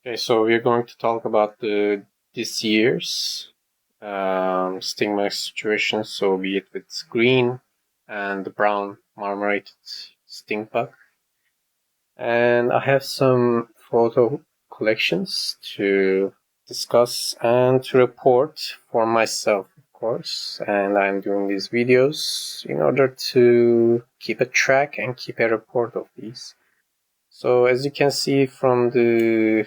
Okay, so we're going to talk about this year's stigma situation, so be it with green and the brown marmorated stinkbug. And I have some photo collections to discuss and to report for myself, of course. And I'm doing these videos in order to keep a track and keep a report of these. So as you can see from the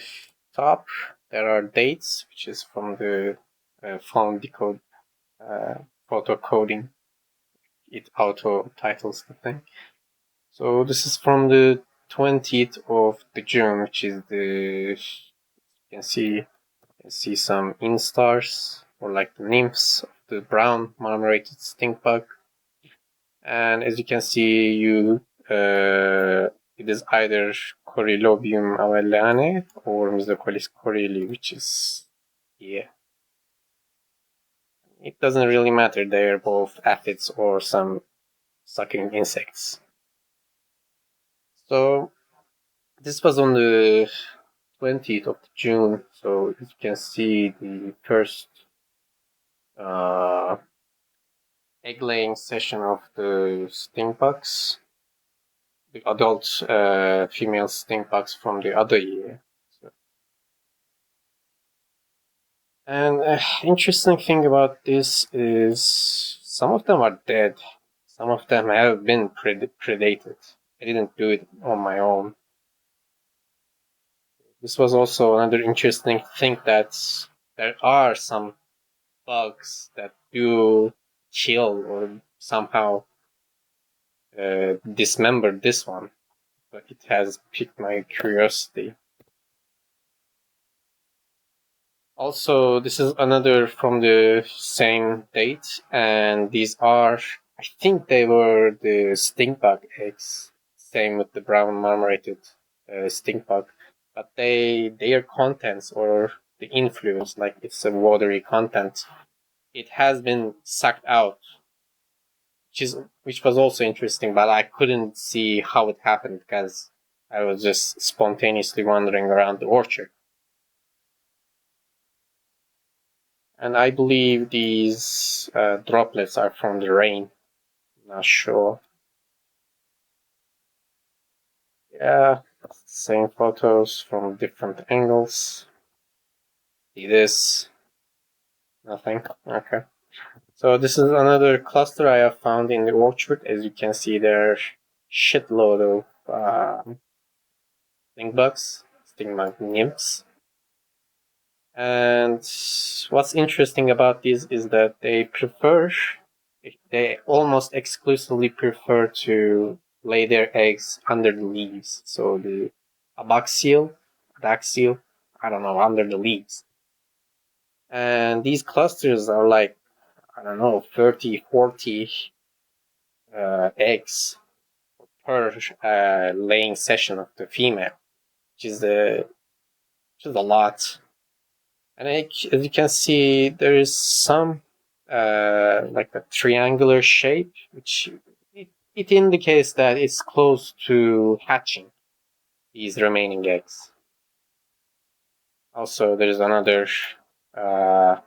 top, there are dates, which is from the font decode photo coding. It auto titles the thing. So this is from the 20th of the June, which is you can see some instars or like the nymphs of the brown marmorated stinkbug. And as you can see, it is either Coryllobium avellane or Mysocolis corylli, which is here. It doesn't really matter, they're both aphids or some sucking insects. So this was on the 20th of June, so as you can see the first egg laying session of the stinkbugs, the adult female stinkbugs from the other year. And interesting thing about this is some of them are dead. Some of them have been predated. I didn't do it on my own. This was also another interesting thing that there are some bugs that do kill or somehow dismember this one, but it has piqued my curiosity. Also, this is another from the same date, and these are, I think they were the stinkbug eggs. Same with the brown marmorated stinkbug, but their contents or the influence, like it's a watery content, it has been sucked out, which was also interesting, but I couldn't see how it happened because I was just spontaneously wandering around the orchard. And I believe these droplets are from the rain. Not sure. Yeah, same photos from different angles. See this? Nothing. Okay. So this is another cluster I have found in the orchard. As you can see, there are shitload of stinkbugs, stinkbug nymphs. And what's interesting about these is that they almost exclusively prefer to lay their eggs under the leaves. So the abaxial, I don't know, under the leaves. And these clusters are like, I don't know, 30, 40 eggs per laying session of the female, which is a lot. And as you can see, there is some like a triangular shape, which it indicates that it's close to hatching these remaining eggs. Also, there's another bucket,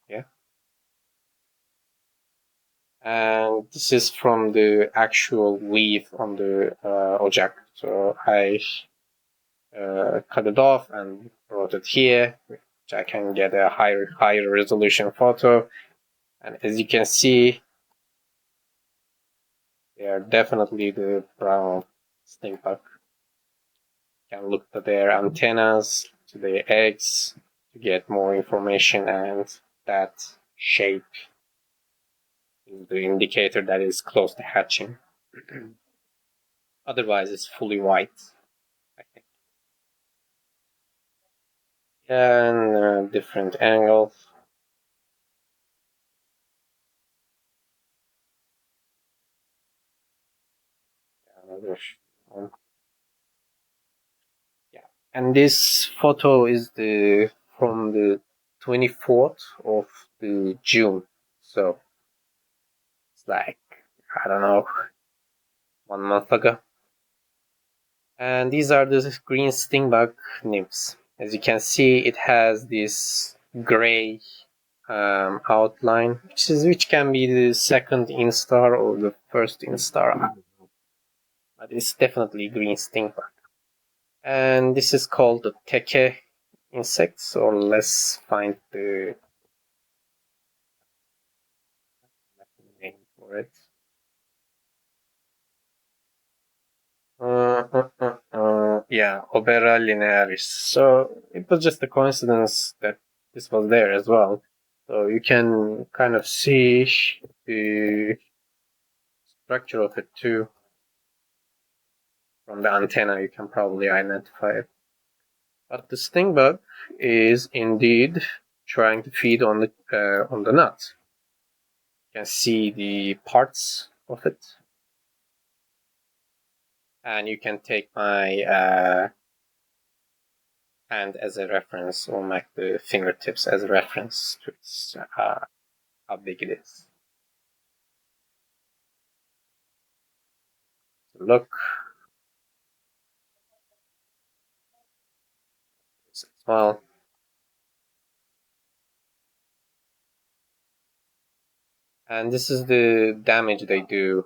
yeah. And this is from the actual leaf on the ojak. So I cut it off and brought it here, which I can get a higher resolution photo. And as you can see, they are definitely the brown stinkbug. You can look at their antennas, to their eggs, to get more information, and that shape is the indicator that is close to hatching. Otherwise, it's fully white, I think. And different angles. Another one. Yeah, and this photo is from the 24th of the June. So it's like, I don't know, 1 month ago. And these are the green stinkbug nymphs. As you can see, it has this gray outline, which can be the second instar or the first instar, but it's definitely green stinkbug. And this is called the teke insect. So let's find the name for it. Yeah, Obera linearis. So it was just a coincidence that this was there as well. So you can kind of see the structure of it too. From the antenna, you can probably identify it. But the stingbug is indeed trying to feed on the nut. You can see the parts of it, and you can take my hand as a reference, or make the fingertips as a reference to its, how big it is. So look, small. And this is the damage they do.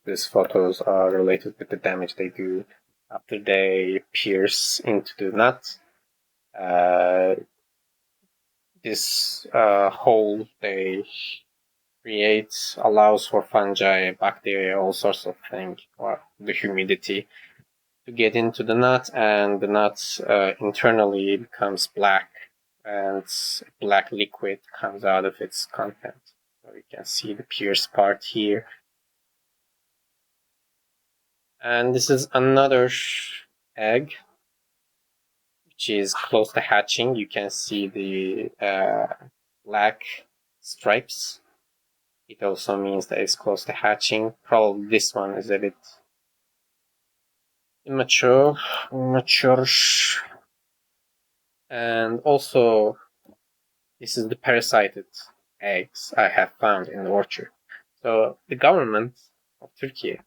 These photos are related with the damage they do after they pierce into the nut. This hole they create allows for fungi, bacteria, all sorts of things, or the humidity to get into the nut, and the nut internally becomes black, and black liquid comes out of its content. So you can see the pierced part here. And this is another egg, which is close to hatching. You can see the black stripes. It also means that it's close to hatching. Probably this one is a bit immature. And also, this is the parasited eggs I have found in the orchard. So the government of Turkey,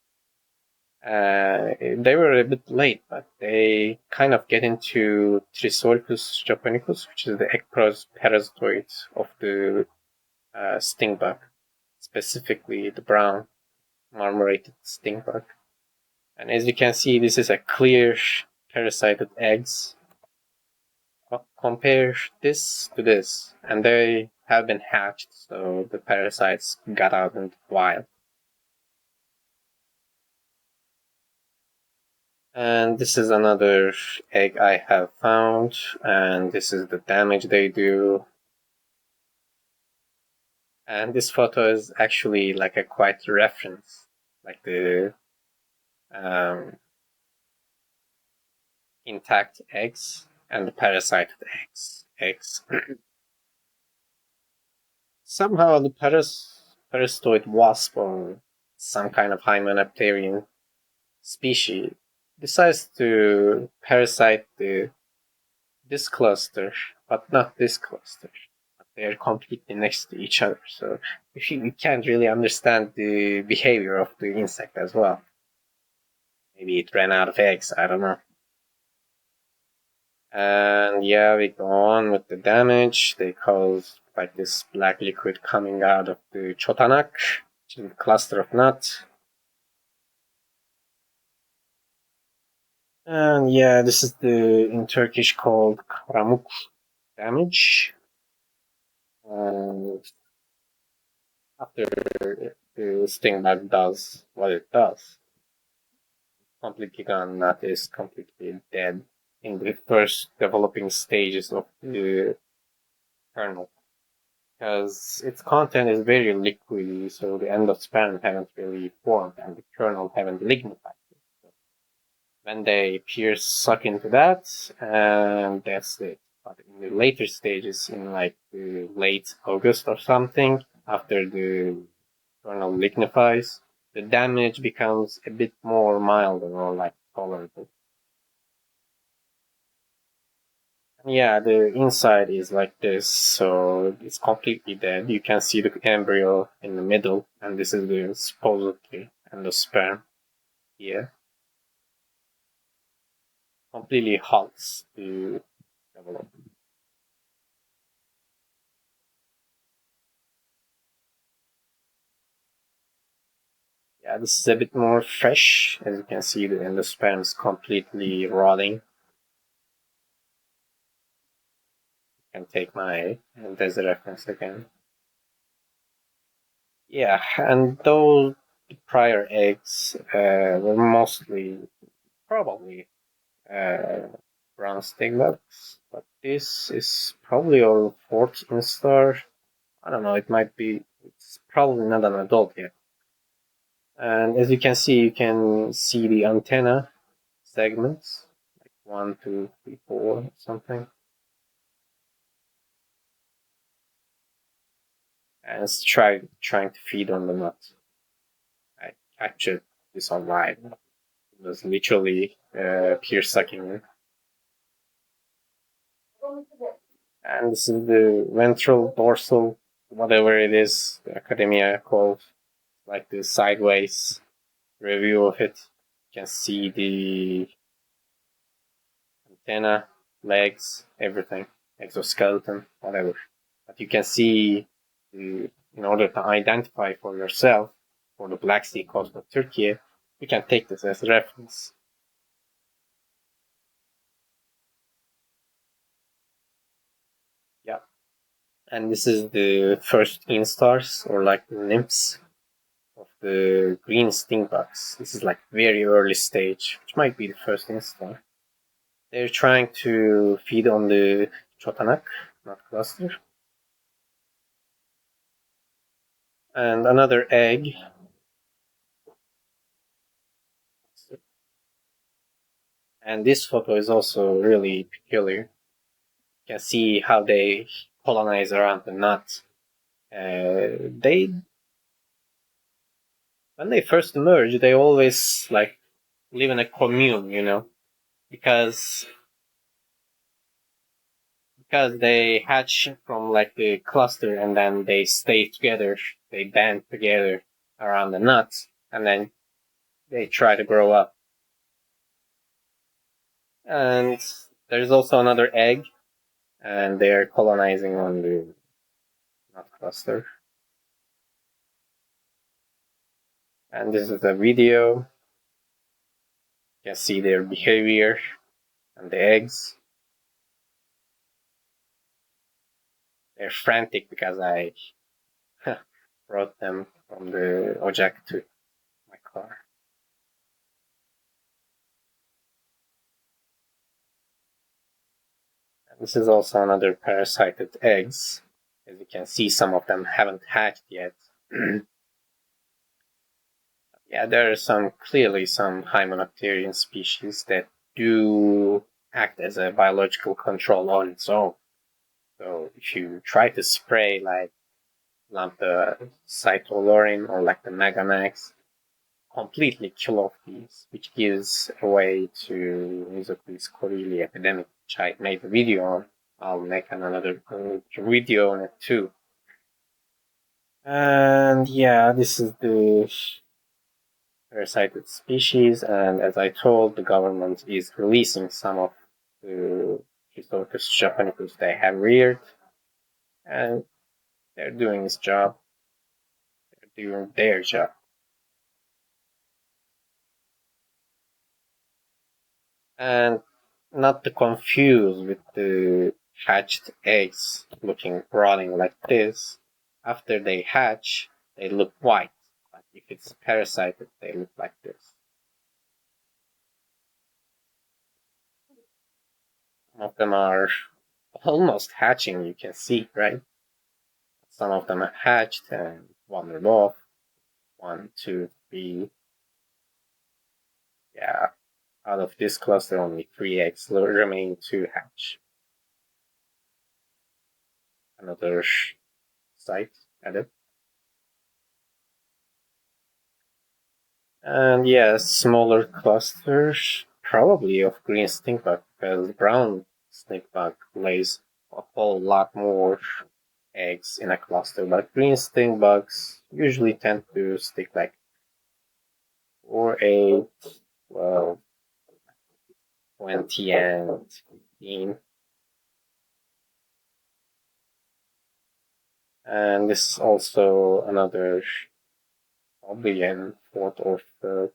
they were a bit late, but they kind of get into Trisorchus japonicus, which is the egg parasitoid of the stingbug, specifically the brown marmorated stingbug. And as you can see, this is a clear parasited eggs. Compare this to this, and they have been hatched, so the parasites got out in the wild. And this is another egg I have found, and this is the damage they do. And this photo is actually like a quite reference, like the intact eggs and the parasited eggs. Somehow the parasitoid wasp or some kind of hymenopteran species decides to parasite this cluster, but not this cluster. They're completely next to each other, so you can't really understand the behavior of the insect as well. Maybe it ran out of eggs, I don't know. And yeah, we go on with the damage. They cause like this black liquid coming out of the chotanak, which is the cluster of nuts. And yeah, this is the in Turkish called karamuk damage. And after the stingbug does what it does, completely gone, nut is completely dead in the first developing stages of the kernel. Because its content is very liquidy, so the endosperm haven't really formed and the kernel haven't lignified. So when they pierce, suck into that, and that's it. But in the later stages, in like the late August or something, after the kernel lignifies, the damage becomes a bit more mild or like tolerable. Yeah, the inside is like this, so it's completely dead. You can see the embryo in the middle, and this is the supposedly endosperm here. completely halts to develop. Yeah, this is a bit more fresh. As you can see, the endosperm is completely rotting. I can take my as a reference again. Yeah, and those prior eggs were mostly, probably, uh, brown stinkbugs, but this is probably our fourth instar. I don't know, it might be, it's probably not an adult yet. And as you can see the antenna segments, like 1, 2, 3, 4, something. And it's trying to feed on the nut. I captured this online. It was literally peer sucking. And this is the ventral dorsal, whatever it is, the academia calls, like the sideways review of it. You can see the antenna, legs, everything, exoskeleton, whatever. But you can see, in order to identify for yourself, for the Black Sea coast of Turkey, you can take this as a reference. Yeah. And this is the first instars, or like the nymphs of the green stinkbugs. This is like very early stage, which might be the first instar. They're trying to feed on the chotanak, nut cluster. And another egg. And this photo is also really peculiar. You can see how they colonize around the nut. They When they first emerge, they always like live in a commune, because they hatch from like the cluster and then they stay together, they band together around the nut, and then they try to grow up. And there's also another egg, and they're colonizing on the nut cluster. And this is a video. You can see their behavior and the eggs. They're frantic because I brought them from the Ojak to my car. And this is also another parasited eggs. As you can see, some of them haven't hatched yet. Yeah, there are clearly some hymenopteran species that do act as a biological control on its own. So if you try to spray like lambda cytolorin or like the Megamax, completely kill off these, which gives a way to Misocles corylli epidemic, which I made a video on. I'll make another video on it too. And yeah, this is the parasited species, and as I told, the government is releasing some of the Chrysotocus japonicus they have reared, and they're doing its job. They're doing their job. And not to confuse with the hatched eggs looking rotting like this. After they hatch, they look white. But if it's parasited, they look like this. Some of them are almost hatching, you can see, right? Some of them are hatched and wandered off. 1, 2, 3. Yeah, out of this cluster, only 3 eggs remain to hatch. Another site added. And yes, smaller clusters, probably of green stinkbug, because brown stinkbug lays a whole lot more eggs in a cluster, but green stinkbugs usually tend to stick like 4, 8, 12, 20 and 15. And this is also another, probably an fourth or third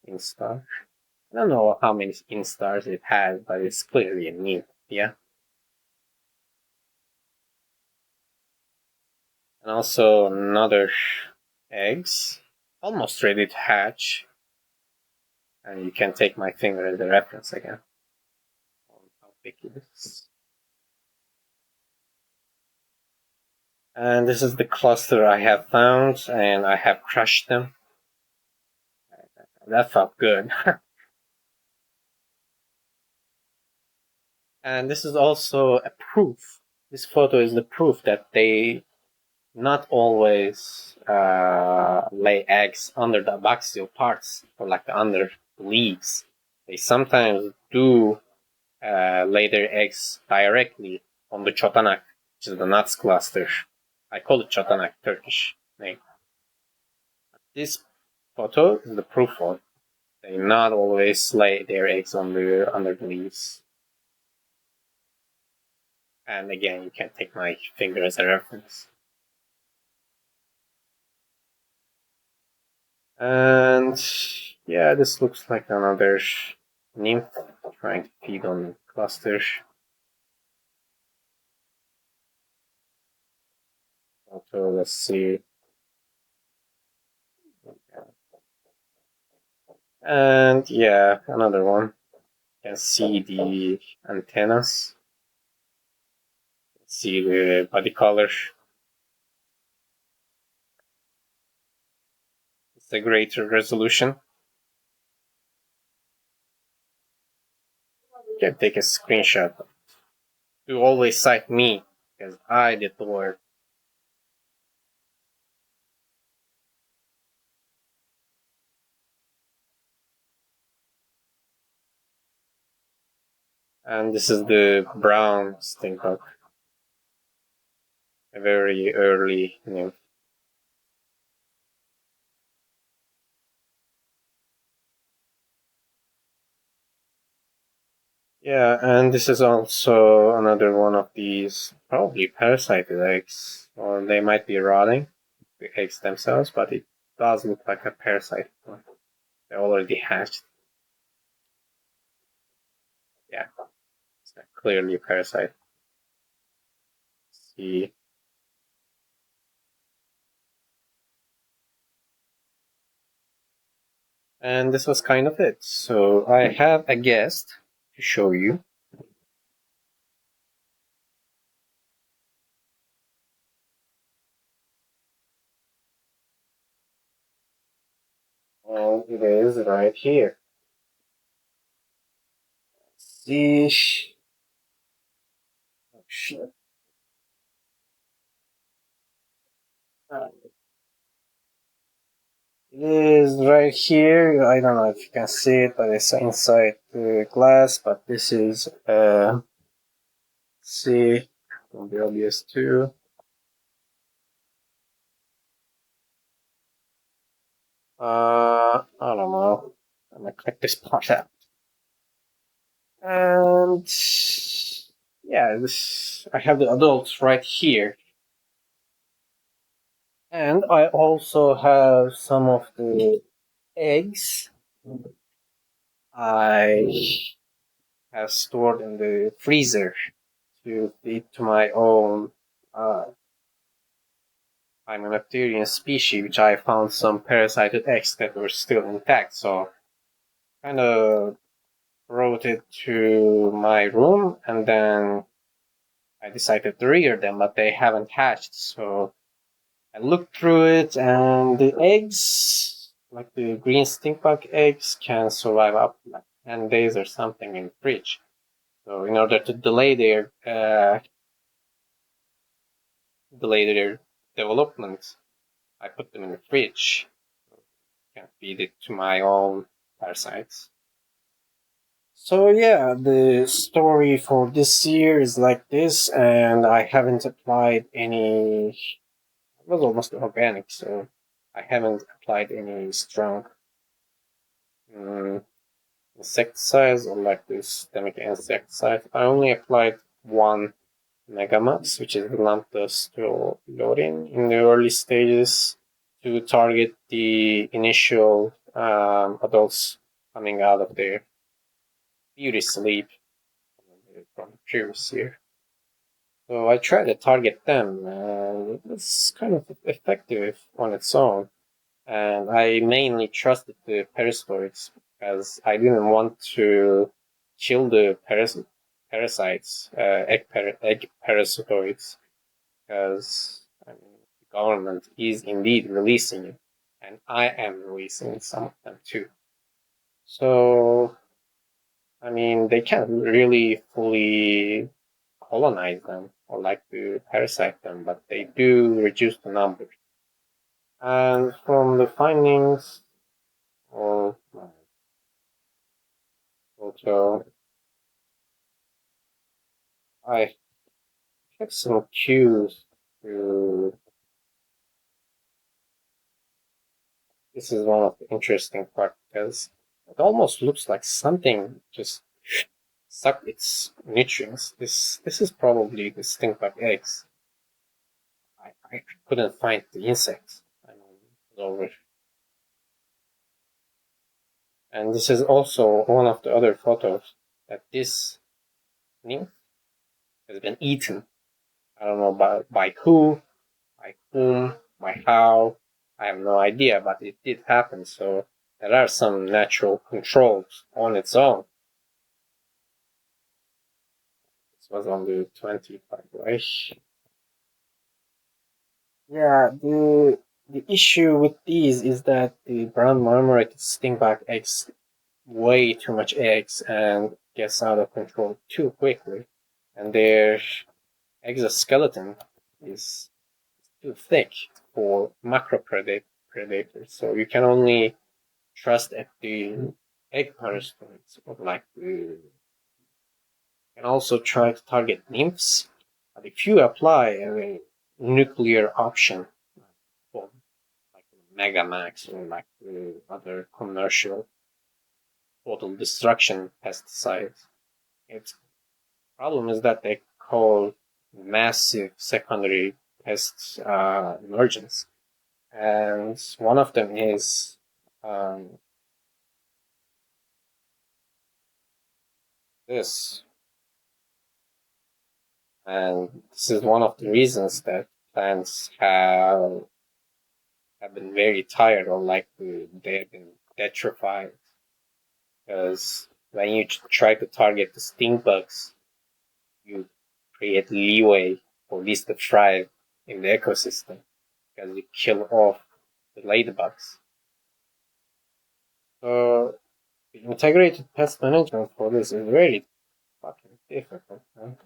instar. I don't know how many instars it has, but it's clearly a nymph, yeah. And also another eggs, almost ready to hatch. And you can take my finger as a reference again on how big it is. And this is the cluster I have found, and I have crushed them. That felt good. And this is also a proof. This photo is the proof that they not always lay eggs under the abaxial parts or like under leaves. They sometimes do lay their eggs directly on the çotanak, which is the nuts cluster. I call it çotanak, Turkish name. This photo is the proof of they not always lay their eggs under the leaves. And again, you can take my finger as a reference. And yeah, this looks like another nymph trying to feed on clusters. So let's see. And yeah, another one. You can see the antennas. See the body color. It's a greater resolution. You can take a screenshot. You always cite me because I did the work. And this is the brown stinkbug. A very early nymph. Yeah, and this is also another one of these probably parasited eggs, or they might be rotting, the eggs themselves, but it does look like a parasite one. They already hatched. Yeah, it's clearly a parasite. Let's see. And this was kind of it. So I have a guest to show you. And it is right here. Let's see. Oh, shit. It is right here. I don't know if you can see it, but it's inside the glass. But this is see, will be obvious too. I don't know. I'm gonna click this part out. And yeah, this I have the adults right here. And I also have some of the eggs I have stored in the freezer to feed to my own hymenopterian species, which I found some parasited eggs that were still intact. So kind of brought it to my room, and then I decided to rear them, but they haven't hatched. So I looked through it, and the eggs, like the green stinkbug eggs, can survive up to like 10 days or something in the fridge. So in order to delay their development, I put them in the fridge. I can feed it to my own parasites. So yeah, the story for this year is like this, and I haven't applied any. It was almost organic, so I haven't applied any strong insecticides or like the systemic insecticide. I only applied one megamax, which is lambda-strolaurin, in the early stages to target the initial adults coming out of their beauty sleep from the previous year. So I tried to target them, and it's kind of effective on its own. And I mainly trusted the parasitoids because I didn't want to kill the parasites, egg parasitoids, because I mean, the government is indeed releasing it, and I am releasing some of them too. So, I mean, they can't really fully colonize them or like to parasite them, but they do reduce the numbers. And from the findings, or also, I have some cues to. This is one of the interesting parts because it almost looks like something just sucked its nutrients. This is probably the stinkbug eggs. I couldn't find the insects. I mean, over. And this is also one of the other photos that this nymph has been eaten. I don't know by who, by whom, by how. I have no idea, but it did happen. So there are some natural controls on its own. This was on the 20th, by the way. Yeah, the issue with these is that the brown marmorated stingback eggs way too much eggs and gets out of control too quickly, and their exoskeleton is too thick for macro predators. So you can only trust at the egg parasitoids, or like you can also try to target nymphs. But if you apply a nuclear option for like Megamax or like other commercial total destruction pesticides, its problem is that they cause massive secondary pest emergence. And one of them is this. And this is one of the reasons that plants have been very tired, or like they have been detrified. Because when you try to target the stink bugs, you create leeway for these to thrive in the ecosystem, because you kill off the ladybugs. So the integrated pest management for this is very fucking difficult. Man.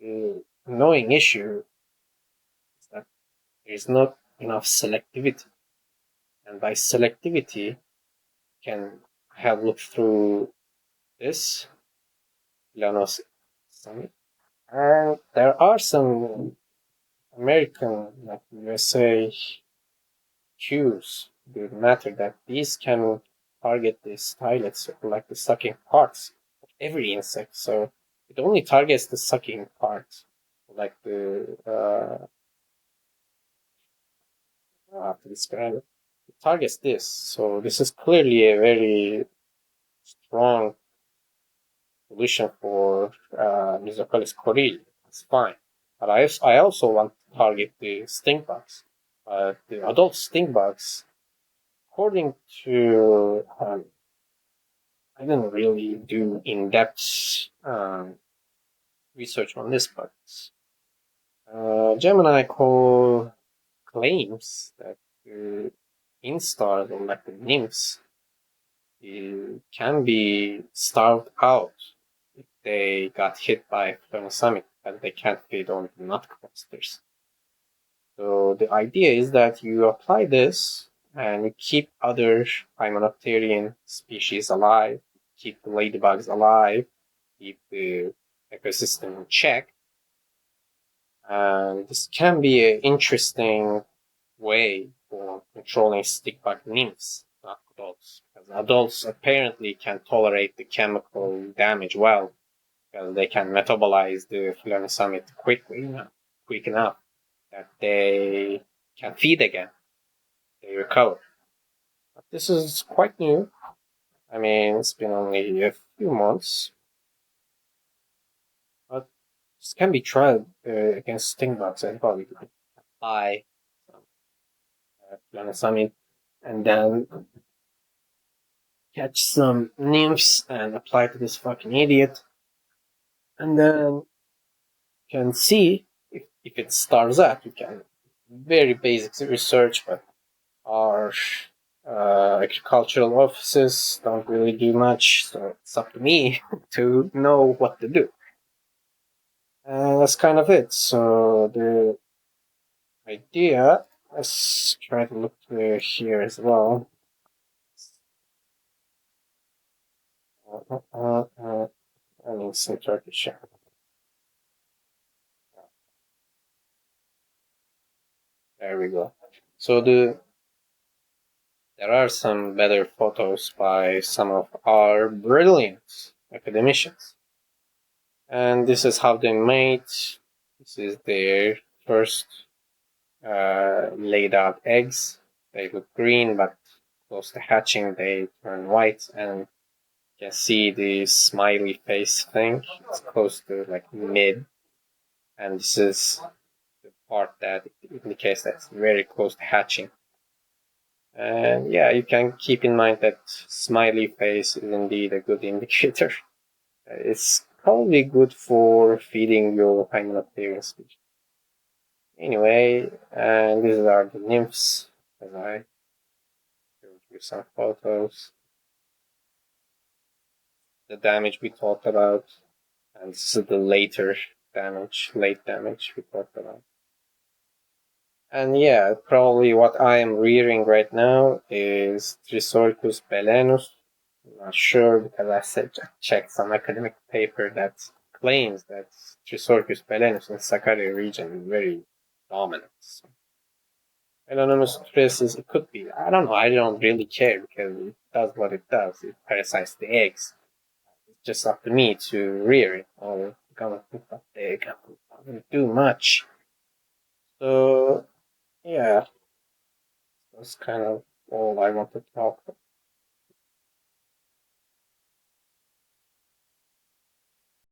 The annoying issue is that there is not enough selectivity, and by selectivity, you can have looked through this Llanos Summit, and there are some American, like USA, cues the matter that these can target the stylets, like the sucking parts of every insect. So it only targets the sucking parts, like the how to describe it. It targets this. So this is clearly a very strong solution for Mesocolis coreyi. It's fine. But I also want to target the stink bugs. The adult stink bugs, according to I didn't really do in-depth research on this, but Gemini claims that the instars, or like the nymphs, can be starved out if they got hit by Plerosamic, and they can't feed on the nut clusters. So the idea is that you apply this and you keep other Hymenopteran species alive, keep the ladybugs alive, keep the ecosystem in check. And this can be an interesting way for controlling stickbug nymphs, not adults, because Adults apparently can tolerate the chemical damage well because they can metabolize the fluorescent quick enough that they can feed again. They recover. But this is quite new. I mean, it's been only a few months, but this can be tried against stinkbugs and probably apply some fluorescent and then catch some nymphs and apply to this fucking idiot, and then can see if it starves up. You can very basic research, but our agricultural offices don't really do much, so it's up to me to know what to do. And that's kind of it. So the idea, let's try to look here as well. I mean, some Turkish. There we go. So there are some better photos by some of our brilliant academicians. And this is how they mate. This is their first laid out eggs. They look green, but close to hatching, they turn white. And you can see the smiley face thing. It's close to like mid. And this is the part that indicates that it's very close to hatching. And yeah, you can keep in mind that smiley face is indeed a good indicator. It's probably good for feeding your hymenopteran species. Anyway, and these are the nymphs, as I showed you some photos. The damage we talked about, and this is the late damage we talked about. And yeah, probably what I am rearing right now is Trisorchus belenus. I'm not sure because I checked some academic paper that claims that Trisorchus belenus in Sakarya region is very dominant. So, Anonymous traces, it could be. I don't know. I don't really care because it does what it does. It parasites the eggs. It's just up to me to rear it or gonna put up the egg. I wouldn't do much. So yeah, that's kind of all I want to talk